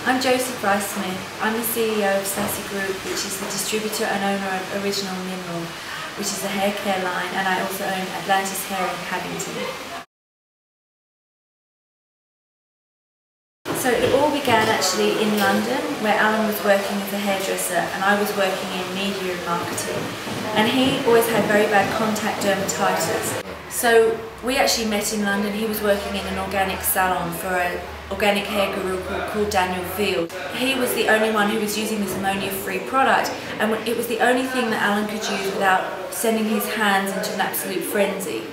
I'm Bryce-Smith. I'm the CEO of Sassy Group, which is the distributor and owner of Original Mineral, which is a hair care line, and I also own Atlantis Hair in Paddington. So it all began actually in London, where Alan was working as a hairdresser and I was working in media and marketing. And he always had very bad contact dermatitis. So we actually met in London. He was working in an organic salon for an organic hair guru called Daniel Field. He was the only one who was using this ammonia-free product, and it was the only thing that Alan could use without sending his hands into an absolute frenzy.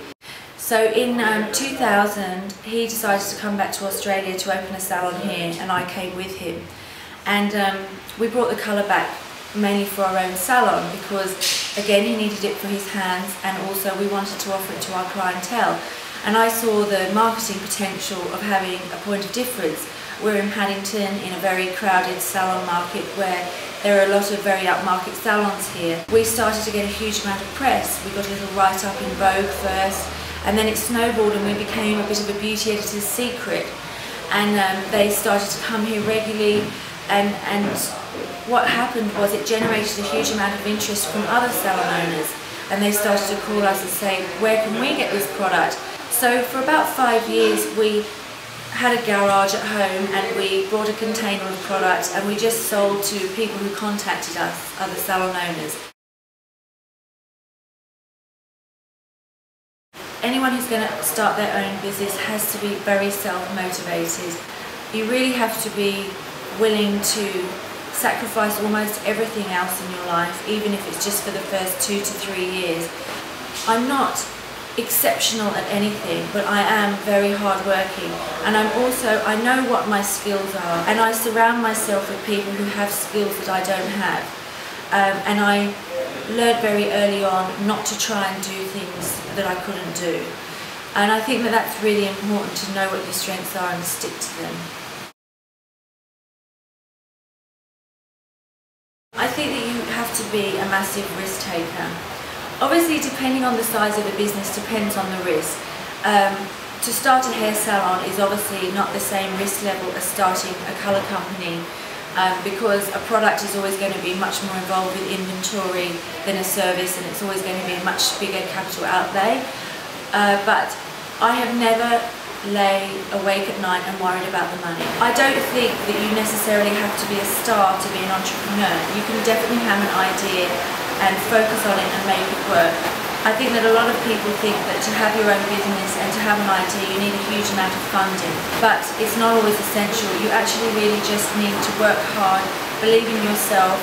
So in 2000, he decided to come back to Australia to open a salon here, and I came with him. And we brought the colour back mainly for our own salon because, again, he needed it for his hands, and also we wanted to offer it to our clientele. And I saw the marketing potential of having a point of difference. We're in Paddington in a very crowded salon market where there are a lot of very upmarket salons here. We started to get a huge amount of press. We got a little write-up in Vogue first, and then it snowballed and we became a bit of a beauty editor's secret. And they started to come here regularly, and what happened was it generated a huge amount of interest from other salon owners, and they started to call us and say, where can we get this product? So for about 5 years we had a garage at home and we brought a container of product and we just sold to people who contacted us, other salon owners. Anyone who's going to start their own business has to be very self-motivated. You really have to be willing to sacrifice almost everything else in your life, even if it's just for the first 2 to 3 years. I'm not exceptional at anything, but I am very hardworking, and I know what my skills are, and I surround myself with people who have skills that I don't have. And I learned very early on not to try and do things that I couldn't do. And I think that that's really important, to know what your strengths are and stick to them. I think that you have to be a massive risk taker. Obviously, depending on the size of the business depends on the risk. To start a hair salon is obviously not the same risk level as starting a colour company, because a product is always going to be much more involved with inventory than a service, and it's always going to be a much bigger capital outlay. But I have never lay awake at night and worried about the money. I don't think that you necessarily have to be a star to be an entrepreneur. You can definitely have an idea and focus on it and make it work. I think that a lot of people think that to have your own business and to have an idea you need a huge amount of funding, but it's not always essential. You actually really just need to work hard, believe in yourself,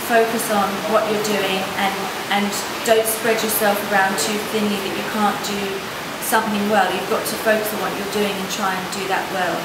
focus on what you're doing, and don't spread yourself around too thinly that you can't do something well. You've got to focus on what you're doing and try and do that well.